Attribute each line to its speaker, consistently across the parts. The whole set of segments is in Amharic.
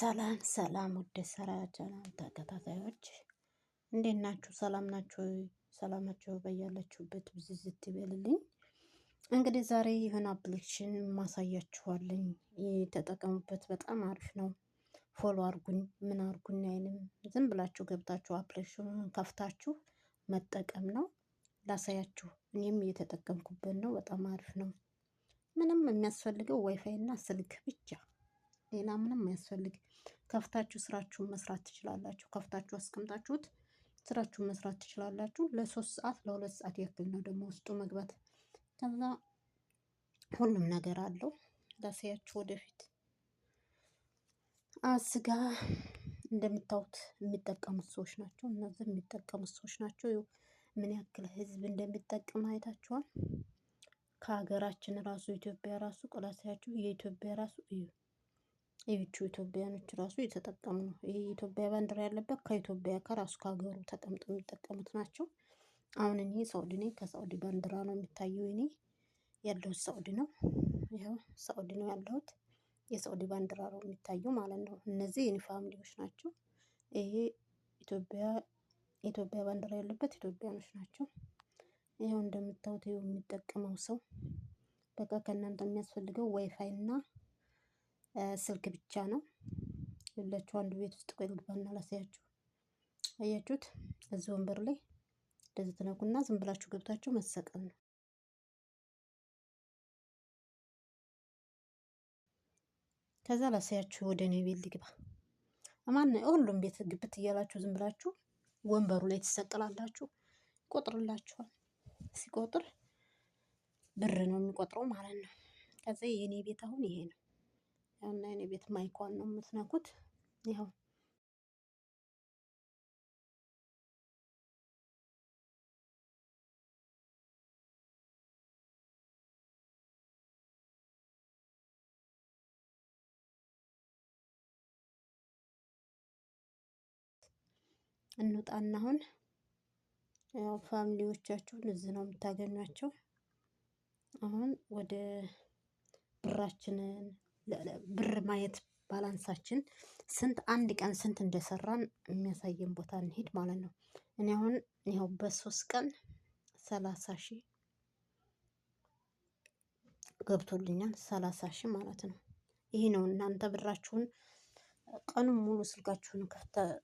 Speaker 1: ሰላም ሰላም ውድ ስራ ቻናል ተከታታዮች እንዴት ናችሁ? ሰላም ናችሁ? ሰላማችሁ በያላችሁበት ብዝዝት ይበልልኝ። እንግዲህ ዛሬ የሆነ አፕሊኬሽን ማሳያችኋለኝ። የተጠቀሙበት በጣም አሪፍ ነው። ፎሎ አርጉኝ፣ ምን አርጉኝ አይልም። ዝም ብላችሁ ገብታችሁ አፕሊኬሽኑን ከፍታችሁ መጠቀም ነው። ላሳያችሁ። እኔም እየተጠቀምኩበት ነው። በጣም አሪፍ ነው። ምንም የሚያስፈልገው ዋይፋይ እና ስልክ ብቻ፣ ሌላ ምንም አያስፈልግ። ከፍታችሁ ስራችሁን መስራት ትችላላችሁ። ከፍታችሁ አስቀምጣችሁት ስራችሁን መስራት ትችላላችሁ። ለ3 ሰዓት ለ2 ሰዓት ያክል ነው ደግሞ ውስጡ መግባት። ከዛ ሁሉም ነገር አለው። ላሳያችሁ ወደፊት ስጋ እንደምታዩት የሚጠቀሙት ሰዎች ናቸው። እነዚህ የሚጠቀሙት ሰዎች ናቸው። ምን ያክል ህዝብ እንደሚጠቀም አይታችኋል። ከሀገራችን ራሱ ኢትዮጵያ ራሱ ቆላሳያችሁ የኢትዮጵያ ራሱ እዩ። ኢትዮጵያኖች ራሱ የተጠቀሙ ነው። ይሄ የኢትዮጵያ ባንዲራ ያለበት ከኢትዮጵያ ከራሱ ከሀገሩ ተቀምጦ የሚጠቀሙት ናቸው። አሁን እኔ ሳውዲ ነኝ። ከሳውዲ ባንዲራ ነው የሚታየው። እኔ ያለሁት ሳውዲ ነው። ይኸው ሳውዲ ነው ያለሁት። የሳውዲ ባንዲራ ነው የሚታየው ማለት ነው። እነዚህ የኔ ፋሚሊዎች ናቸው። ይሄ ኢትዮጵያ ባንዲራ ያለበት ኢትዮጵያኖች ናቸው። ይኸው እንደምታዩት የሚጠቀመው ሰው በቃ ከእናንተ የሚያስፈልገው ዋይፋይ እና ስልክ ብቻ ነው። ሁላችሁ አንድ ቤት ውስጥ ቆይ ልግባና ላሳያችሁ። አያችሁት? እዚህ ወንበር ላይ እንደዚህ ትነኩና ዝም ብላችሁ ገብታችሁ መሰቀል ነው። ከዛ ላሳያችሁ ወደ እኔ ቤት ልግባ። ሁሉም ቤት ግብት እያላችሁ ዝም ብላችሁ ወንበሩ ላይ ትሰቀላላችሁ። ይቆጥርላችኋል። ሲቆጥር ብር ነው የሚቆጥረው ማለት ነው። ከዛ የኔ ቤት አሁን ይሄ ነው። እና የኔ ቤት ማይኳን ነው የምትነኩት። ይኸው እንውጣና አሁን ያው ፋሚሊዎቻችሁን እዚህ ነው የምታገኟቸው። አሁን ወደ ብራችንን ብር ማየት ባላንሳችን ስንት አንድ ቀን ስንት እንደሰራን የሚያሳየን ቦታ እንሄድ ማለት ነው። እኔ አሁን ይኸው በ3 ቀን 30,000 ገብቶልኛል። 30,000 ማለት ነው። ይሄ ነው እናንተ ብራችሁን ቀኑን ሙሉ ስልካችሁን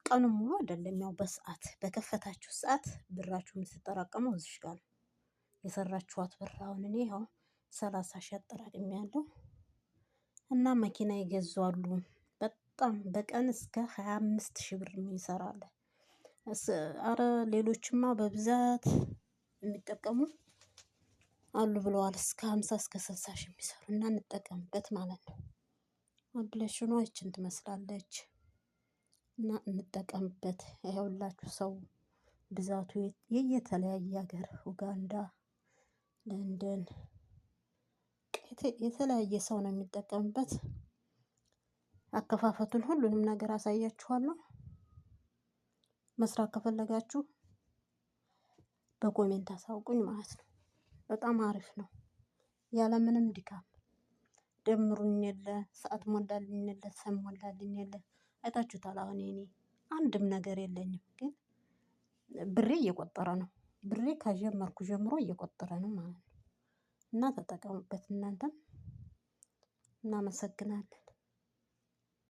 Speaker 1: ቀኑን ሙሉ አይደለም፣ ያው በሰዓት በከፈታችሁ ሰዓት ብራችሁን ስትጠራቀመው እዚህ ጋር ነው የሰራችኋት ብር። አሁን እኔ ይኸው 30,000 አጠራቅሜያለሁ። እና መኪና ይገዙ አሉ። በጣም በቀን እስከ 25,000 ብር ይሰራል። አረ ሌሎችማ በብዛት የሚጠቀሙ አሉ ብለዋል። እስከ 50 እስከ 60,000 የሚሰሩ እና እንጠቀምበት ማለት ነው። አፕሊኬሽኗ ይችን ትመስላለች እና እንጠቀምበት። ይኸውላችሁ ሰው ብዛቱ የተለያየ ሀገር ኡጋንዳ፣ ለንደን የተለያየ ሰው ነው የሚጠቀምበት። አከፋፈቱን ሁሉንም ነገር አሳያችኋለሁ። መስራት ከፈለጋችሁ በኮሜንት አሳውቁኝ ማለት ነው። በጣም አሪፍ ነው። ያለምንም ድካም ደምሩኝ የለ ሰዓት ሞላልኝ የለ ሰም ሞላልኝ የለ። አይታችሁታል። አሁን እኔ አንድም ነገር የለኝም፣ ግን ብሬ እየቆጠረ ነው። ብሬ ከጀመርኩ ጀምሮ እየቆጠረ ነው ማለት ነው። እና ተጠቀሙበት እናንተም። እናመሰግናለን።